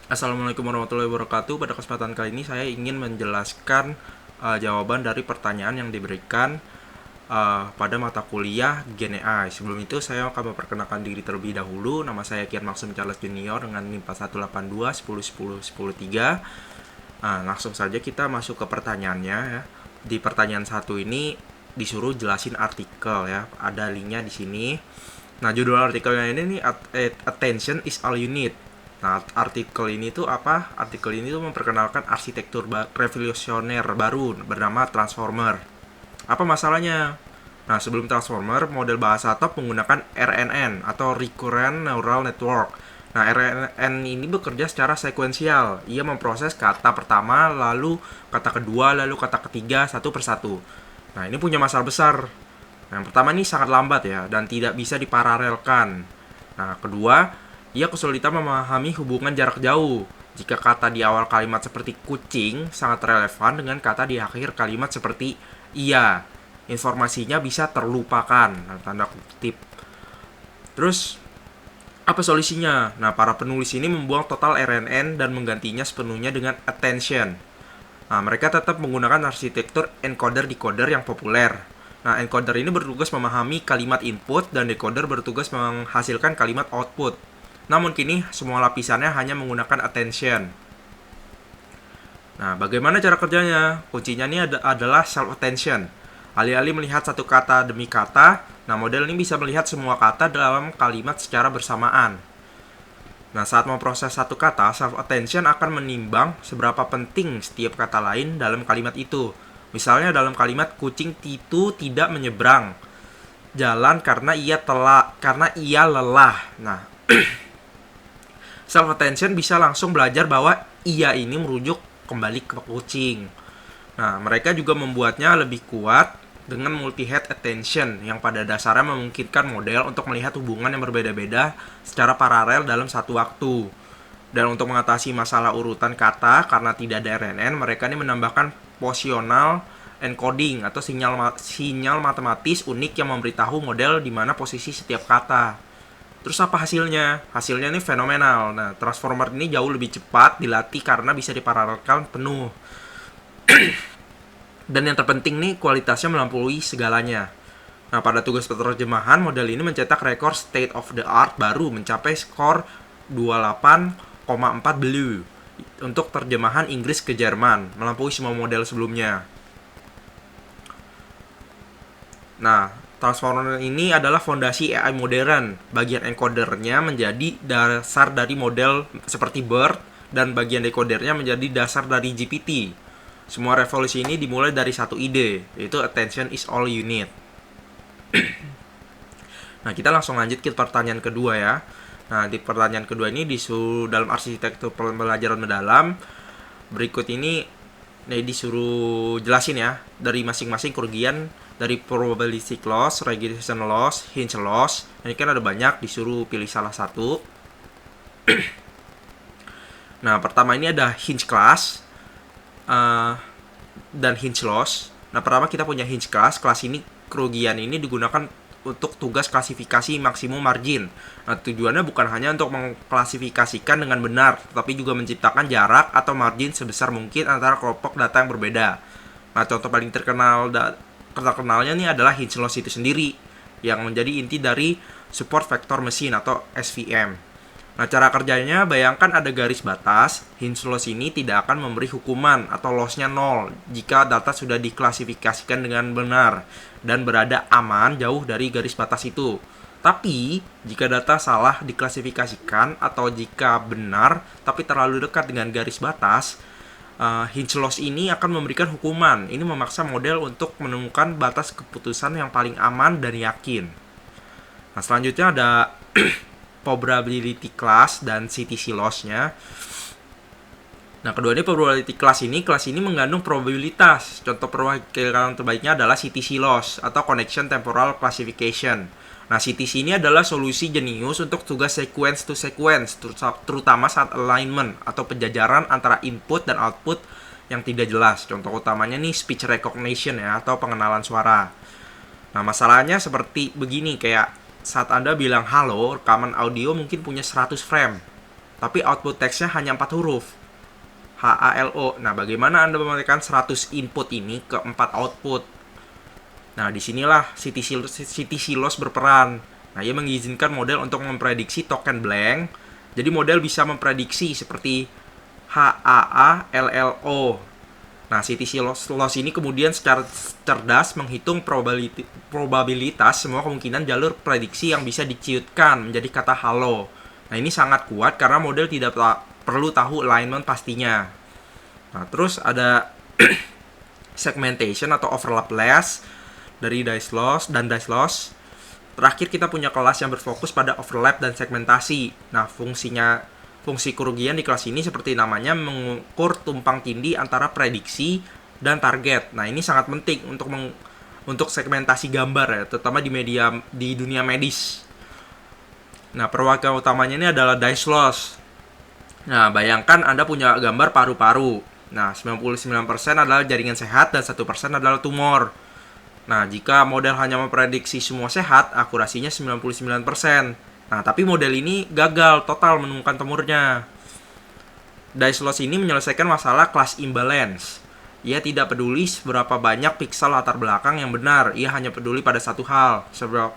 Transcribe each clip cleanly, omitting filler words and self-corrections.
Assalamualaikum warahmatullahi wabarakatuh. Pada kesempatan kali ini saya ingin menjelaskan jawaban dari pertanyaan yang diberikan pada mata kuliah Gen AI. Sebelum itu saya akan memperkenalkan diri terlebih dahulu. Nama saya Kian Maksum Charles Junior dengan NIM 4182 10 10 10 3. Langsung saja kita masuk ke pertanyaannya ya. Di pertanyaan satu ini disuruh jelasin artikel ya. Ada linknya di sini. Nah, judul artikelnya ini nih Attention is all you need. Nah, artikel ini tuh apa? Artikel ini tuh memperkenalkan arsitektur revolusioner baru bernama Transformer. Apa masalahnya? Nah, sebelum Transformer, model bahasa top menggunakan RNN atau Recurrent Neural Network. Nah, RNN ini bekerja secara sekuensial. Ia memproses kata pertama, lalu kata kedua, lalu kata ketiga, satu persatu. Nah, ini punya masalah besar. Nah, yang pertama ini sangat lambat ya, dan tidak bisa diparalelkan. Nah, kedua, ia kesulitan memahami hubungan jarak jauh. Jika kata di awal kalimat seperti kucing sangat relevan dengan kata di akhir kalimat seperti iya. Informasinya bisa terlupakan. Nah, tanda kutip. Terus, apa solusinya? Nah, para penulis ini membuang total RNN dan menggantinya sepenuhnya dengan attention. Nah, mereka tetap menggunakan arsitektur encoder-decoder yang populer. Nah, encoder ini bertugas memahami kalimat input dan decoder bertugas menghasilkan kalimat output. Namun kini semua lapisannya hanya menggunakan attention. Nah, bagaimana cara kerjanya? Kuncinya ini adalah self-attention. Alih-alih melihat satu kata demi kata, nah model ini bisa melihat semua kata dalam kalimat secara bersamaan. Nah, saat memproses satu kata, self-attention akan menimbang seberapa penting setiap kata lain dalam kalimat itu. Misalnya dalam kalimat kucing itu tidak menyeberang jalan karena ia lelah. Nah, self-attention bisa langsung belajar bahwa ia ini merujuk kembali ke kucing. Nah, mereka juga membuatnya lebih kuat dengan multi-head attention yang pada dasarnya memungkinkan model untuk melihat hubungan yang berbeda-beda secara paralel dalam satu waktu. Dan untuk mengatasi masalah urutan kata karena tidak ada RNN, mereka ini menambahkan positional encoding atau sinyal matematis unik yang memberitahu model di mana posisi setiap kata. Terus apa hasilnya? Hasilnya ini fenomenal. Nah, transformer ini jauh lebih cepat dilatih karena bisa diparalelkan penuh. Dan yang terpenting nih, kualitasnya melampaui segalanya. Nah, pada tugas penerjemahan, model ini mencetak rekor state of the art baru mencapai skor 28,4 blue untuk terjemahan Inggris ke Jerman, melampaui semua model sebelumnya. Nah, Transformer ini adalah fondasi AI modern. Bagian encodernya menjadi dasar dari model seperti BERT, dan bagian decodernya menjadi dasar dari GPT. Semua revolusi ini dimulai dari satu ide, yaitu attention is all you need. Nah, kita langsung lanjut ke pertanyaan kedua ya. Nah, di pertanyaan kedua ini disuruh dalam arsitektur pembelajaran mendalam. Berikut ini disuruh jelasin ya dari masing-masing kerugian dari probability loss, regression loss, hinge loss. Ini kan ada banyak, disuruh pilih salah satu. Nah, pertama ini ada hinge class dan hinge loss. Nah, pertama kita punya hinge class. Kelas ini kerugian ini digunakan untuk tugas klasifikasi maksimum margin. Nah, tujuannya bukan hanya untuk mengklasifikasikan dengan benar, tetapi juga menciptakan jarak atau margin sebesar mungkin antara kelompok data yang berbeda. Nah, contoh paling terkenalnya nih adalah hinge loss itu sendiri, yang menjadi inti dari support vector machine atau SVM. Nah, cara kerjanya, bayangkan ada garis batas. Hinge loss ini tidak akan memberi hukuman atau lossnya 0 jika data sudah diklasifikasikan dengan benar dan berada aman jauh dari garis batas itu. Tapi, jika data salah diklasifikasikan atau jika benar tapi terlalu dekat dengan garis batas, hinge loss ini akan memberikan hukuman. Ini memaksa model untuk menemukan batas keputusan yang paling aman dan yakin. Nah, selanjutnya ada probability class dan CTC loss-nya. Nah, kedua ini probability class ini mengandung probabilitas. Contoh perwakilan terbaiknya adalah CTC loss atau connection temporal classification. Nah, CTC ini adalah solusi jenius untuk tugas sequence to sequence, terutama saat alignment atau penjajaran antara input dan output yang tidak jelas. Contoh utamanya nih speech recognition ya, atau pengenalan suara. Nah, masalahnya seperti begini, kayak saat Anda bilang halo, rekaman audio mungkin punya 100 frame. tapi output teksnya hanya 4 huruf. HALO. Nah, bagaimana Anda memetikkan 100 input ini ke 4 output? Nah, disinilah CT-Silos berperan. Nah, ia mengizinkan model untuk memprediksi token blank. Jadi model bisa memprediksi seperti HAALLO. Nah, CT-Silos ini kemudian secara cerdas menghitung probabilitas semua kemungkinan jalur prediksi yang bisa diciutkan menjadi kata halo. Nah, ini sangat kuat karena model tidak perlu tahu alignment pastinya. Nah, terus ada segmentation atau overlap less dari dice loss dan dice loss. Terakhir kita punya kelas yang berfokus pada overlap dan segmentasi. Nah, fungsi kerugian di kelas ini seperti namanya mengukur tumpang tindih antara prediksi dan target. Nah, ini sangat penting untuk segmentasi gambar ya, terutama di dunia medis. Nah, perwakilan utamanya ini adalah dice loss. Nah, bayangkan Anda punya gambar paru-paru. Nah, 99% adalah jaringan sehat dan 1% adalah tumor. Nah, jika model hanya memprediksi semua sehat, akurasinya 99%. Nah, tapi model ini gagal total menemukan tumornya. Dice loss ini menyelesaikan masalah class imbalance. Ia tidak peduli seberapa banyak piksel latar belakang yang benar, ia hanya peduli pada satu hal,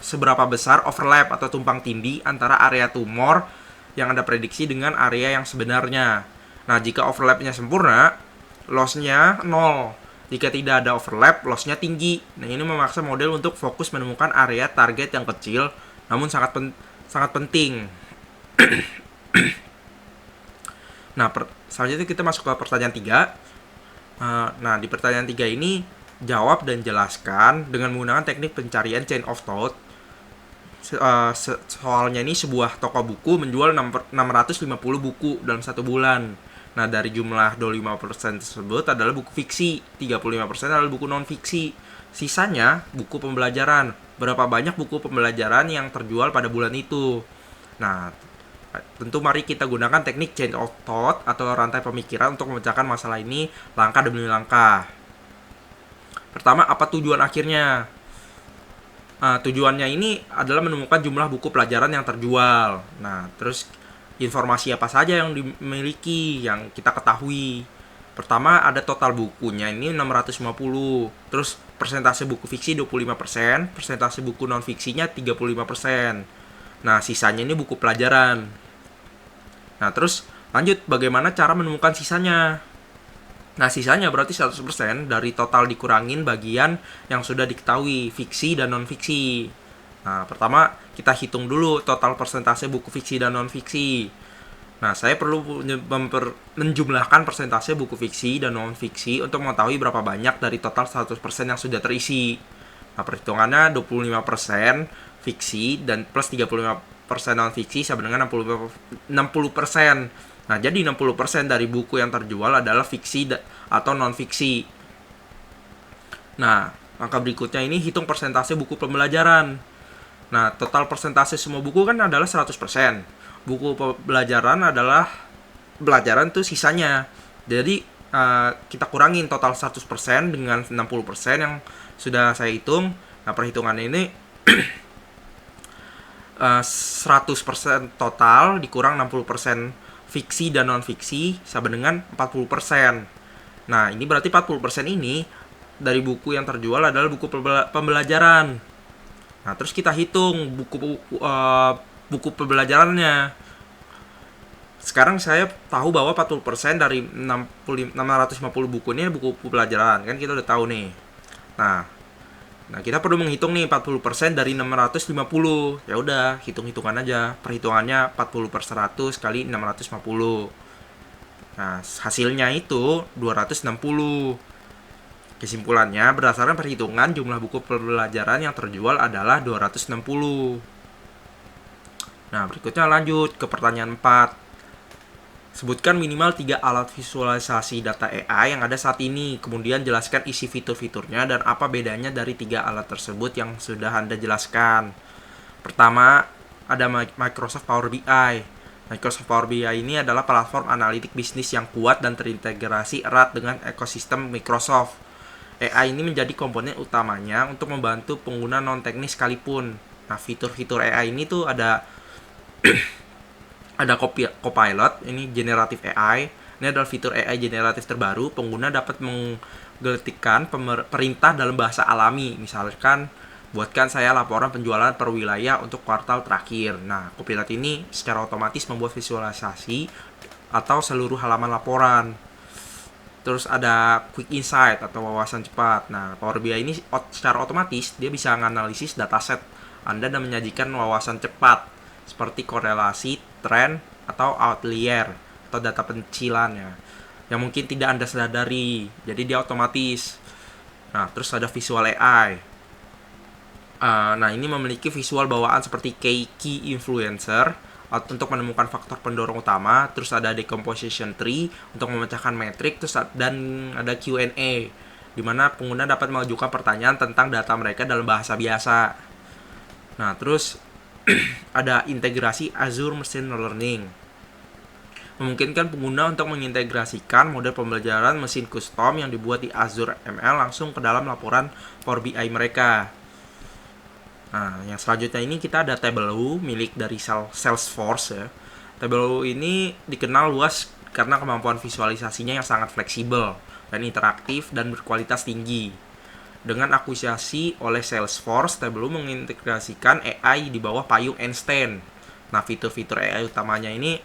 seberapa besar overlap atau tumpang tindih antara area tumor yang Anda prediksi dengan area yang sebenarnya. Nah, jika overlapnya sempurna, loss-nya 0. Jika tidak ada overlap, loss-nya tinggi. Nah, ini memaksa model untuk fokus menemukan area target yang kecil, namun sangat penting. Nah, selanjutnya kita masuk ke pertanyaan 3. Nah, di pertanyaan 3 ini, jawab dan jelaskan dengan menggunakan teknik pencarian chain of thought. Soalnya ini sebuah toko buku menjual 650 buku dalam 1 bulan. Nah, dari jumlah 25% tersebut adalah buku fiksi, 35% adalah buku non-fiksi. Sisanya buku pembelajaran. Berapa banyak buku pembelajaran yang terjual pada bulan itu? Nah, tentu mari kita gunakan teknik chain of thought atau rantai pemikiran untuk memecahkan masalah ini langkah demi langkah. Pertama, apa tujuan akhirnya? Tujuannya ini adalah menemukan jumlah buku pelajaran yang terjual. Nah, terus informasi apa saja yang dimiliki, yang kita ketahui. Pertama, ada total bukunya ini 650. Terus persentase buku fiksi 25%, persentase buku non fiksinya 35%. Nah, sisanya ini buku pelajaran. Nah, terus lanjut bagaimana cara menemukan sisanya. Nah, sisanya berarti 100% dari total dikurangin bagian yang sudah diketahui, fiksi dan non fiksi. Nah, pertama kita hitung dulu total persentase buku fiksi dan non fiksi. Nah, saya perlu menjumlahkan persentase buku fiksi dan non fiksi untuk mengetahui berapa banyak dari total 100% yang sudah terisi. Nah, perhitungannya 25% fiksi dan plus 35% non fiksi sama dengan 60%. Nah, jadi 60% dari buku yang terjual adalah fiksi atau non fiksi. Nah, langkah berikutnya ini hitung persentase buku pembelajaran. Nah, total persentase semua buku kan adalah 100%. Buku pembelajaran adalah pelajaran itu sisanya. Jadi, kita kurangin total 100% dengan 60% yang sudah saya hitung. Nah, perhitungannya ini 100% total dikurang 60% fiksi dan non-fiksi sama dengan 40%. Nah, ini berarti 40% ini dari buku yang terjual adalah buku pembelajaran. Nah, terus kita hitung buku pembelajarannya. Sekarang saya tahu bahwa 40% dari 650 buku ini buku pelajaran. Kan kita udah tahu nih. Nah, kita perlu menghitung nih 40% dari 650. Ya udah, hitung-hitungan aja. Perhitungannya 40 per 100 kali 650. Nah, hasilnya itu 260. Kesimpulannya, berdasarkan perhitungan jumlah buku pembelajaran yang terjual adalah 260. Nah, berikutnya lanjut ke pertanyaan 4. Sebutkan minimal 3 alat visualisasi data AI yang ada saat ini. Kemudian jelaskan isi fitur-fiturnya dan apa bedanya dari 3 alat tersebut yang sudah Anda jelaskan. Pertama, ada Microsoft Power BI. Microsoft Power BI ini adalah platform analitik bisnis yang kuat dan terintegrasi erat dengan ekosistem Microsoft. AI ini menjadi komponen utamanya untuk membantu pengguna non-teknis sekalipun. Nah, fitur-fitur AI ini tuh ada Ada Copilot, ini generatif AI. Ini adalah fitur AI generatif terbaru. Pengguna dapat menggetikkan perintah dalam bahasa alami. Misalkan, buatkan saya laporan penjualan per wilayah untuk kuartal terakhir. Nah, Copilot ini secara otomatis membuat visualisasi atau seluruh halaman laporan. Terus ada Quick Insight atau wawasan cepat. Nah, Power BI ini secara otomatis dia bisa menganalisis dataset Anda dan menyajikan wawasan cepat seperti korelasi, tren, atau outlier atau data pencilan ya, yang mungkin tidak Anda sadari. Jadi dia otomatis. Nah, terus ada Visual AI. Nah, ini memiliki visual bawaan seperti key influencer untuk menemukan faktor pendorong utama. Terus ada decomposition tree untuk memecahkan metrik. Terus dan ada Q&A, di mana pengguna dapat mengajukan pertanyaan tentang data mereka dalam bahasa biasa. Nah, terus ada integrasi Azure Machine Learning, memungkinkan pengguna untuk mengintegrasikan model pembelajaran mesin custom yang dibuat di Azure ML langsung ke dalam laporan Power BI mereka. Nah, yang selanjutnya ini kita ada Tableau milik dari Salesforce ya. Tableau ini dikenal luas karena kemampuan visualisasinya yang sangat fleksibel dan interaktif dan berkualitas tinggi. Dengan akuisisi oleh Salesforce, Tableau mengintegrasikan AI di bawah payung Einstein. Nah, fitur-fitur AI utamanya ini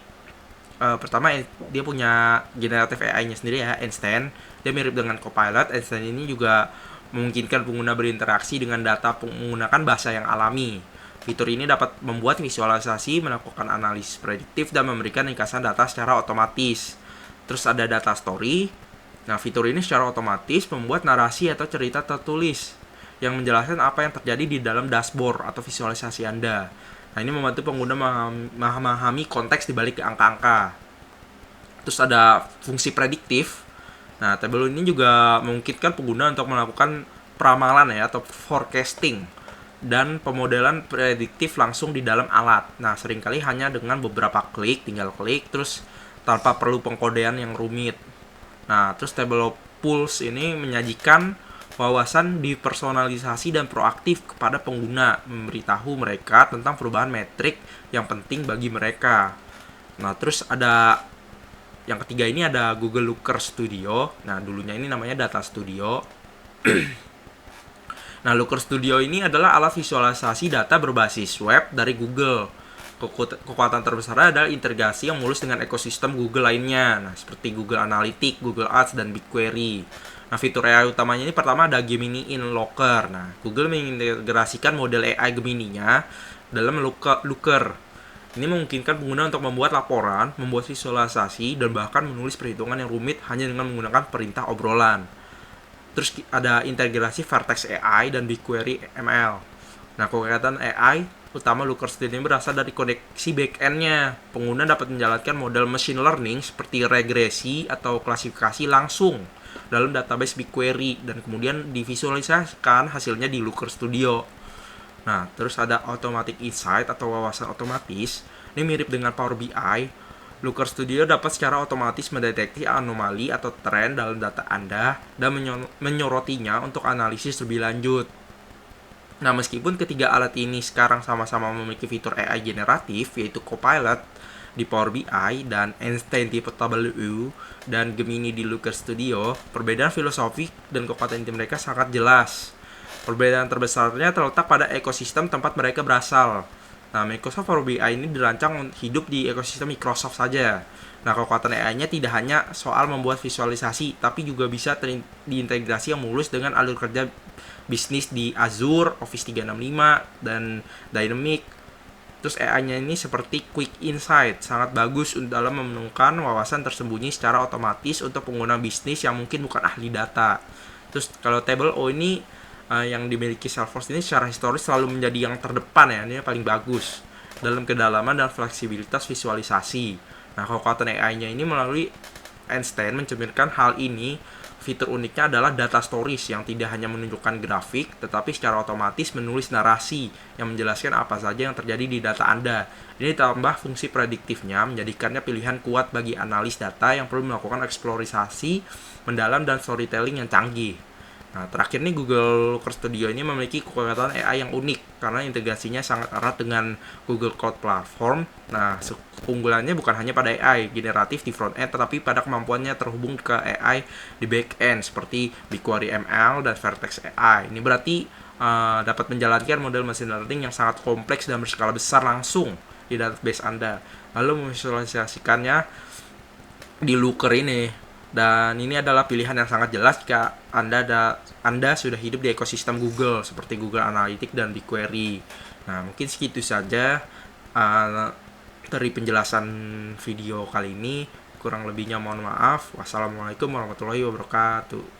pertama dia punya generatif AI-nya sendiri ya, Einstein. Dia mirip dengan Copilot. Einstein ini juga memungkinkan pengguna berinteraksi dengan data menggunakan bahasa yang alami. Fitur ini dapat membuat visualisasi, melakukan analisis prediktif, dan memberikan ringkasan data secara otomatis. Terus ada data story. Nah, fitur ini secara otomatis membuat narasi atau cerita tertulis yang menjelaskan apa yang terjadi di dalam dashboard atau visualisasi Anda. Nah, ini membantu pengguna memahami konteks di balik angka-angka. Terus ada fungsi prediktif. Nah, Tableau ini juga memungkinkan pengguna untuk melakukan peramalan ya atau forecasting dan pemodelan prediktif langsung di dalam alat. Nah, seringkali hanya dengan beberapa klik, tinggal klik terus tanpa perlu pengkodean yang rumit. Nah, terus Tableau Pulse ini menyajikan wawasan dipersonalisasi dan proaktif kepada pengguna, memberitahu mereka tentang perubahan metrik yang penting bagi mereka. Nah, terus ada yang ketiga ini ada Google Looker Studio. Nah, dulunya ini namanya Data Studio. Nah, Looker Studio ini adalah alat visualisasi data berbasis web dari Google. Kekuatan terbesarnya adalah integrasi yang mulus dengan ekosistem Google lainnya. Nah, seperti Google Analytics, Google Ads, dan BigQuery. Nah, fitur AI utamanya ini pertama ada Gemini in Looker. Nah, Google mengintegrasikan model AI Gemini-nya dalam Looker. Ini memungkinkan pengguna untuk membuat laporan, membuat visualisasi, dan bahkan menulis perhitungan yang rumit hanya dengan menggunakan perintah obrolan. Terus ada integrasi Vertex AI dan BigQuery ML. Nah, kekuatan AI utama Looker Studio ini berasal dari koneksi back-end-nya. Pengguna dapat menjalankan model machine learning seperti regresi atau klasifikasi langsung dalam database BigQuery dan kemudian divisualisasikan hasilnya di Looker Studio. Nah, terus ada Automatic Insight atau wawasan otomatis. Ini mirip dengan Power BI. Looker Studio dapat secara otomatis mendeteksi anomali atau tren dalam data Anda dan menyorotinya untuk analisis lebih lanjut. Nah, meskipun ketiga alat ini sekarang sama-sama memiliki fitur AI generatif, yaitu Copilot di Power BI dan Einstein di Tableau dan Gemini di Looker Studio, perbedaan filosofi dan kompetensi mereka sangat jelas. Perbedaan terbesarnya terletak pada ekosistem tempat mereka berasal. Nah, Microsoft Power BI ini dirancang hidup di ekosistem Microsoft saja. Nah, kekuatan AI-nya tidak hanya soal membuat visualisasi, tapi juga bisa diintegrasi yang mulus dengan alur kerja bisnis di Azure, Office 365, dan Dynamic. Terus AI-nya ini seperti Quick Insight, sangat bagus dalam menemukan wawasan tersembunyi secara otomatis untuk pengguna bisnis yang mungkin bukan ahli data. Terus kalau Tableau ini yang dimiliki Salesforce ini secara historis selalu menjadi yang terdepan ya, ini paling bagus dalam kedalaman dan fleksibilitas visualisasi. Nah, kekuatan AI-nya ini melalui Einstein mencerminkan hal ini. Fitur uniknya adalah data stories yang tidak hanya menunjukkan grafik, tetapi secara otomatis menulis narasi yang menjelaskan apa saja yang terjadi di data Anda. Ini ditambah fungsi prediktifnya, menjadikannya pilihan kuat bagi analis data yang perlu melakukan eksplorasi mendalam dan storytelling yang canggih. Nah, terakhir nih Google Looker Studio ini memiliki kekuatan AI yang unik karena integrasinya sangat erat dengan Google Cloud Platform. Nah, keunggulannya bukan hanya pada AI generatif di front end, tetapi pada kemampuannya terhubung ke AI di back end seperti BigQuery ML dan Vertex AI. Ini berarti dapat menjalankan model machine learning yang sangat kompleks dan berskala besar langsung di database Anda, lalu memvisualisasikannya di Looker ini. Dan ini adalah pilihan yang sangat jelas jika Anda sudah hidup di ekosistem Google seperti Google Analytics dan BigQuery. Nah, mungkin segitu saja uh, dari penjelasan video kali ini. Kurang lebihnya mohon maaf. Wassalamualaikum warahmatullahi wabarakatuh.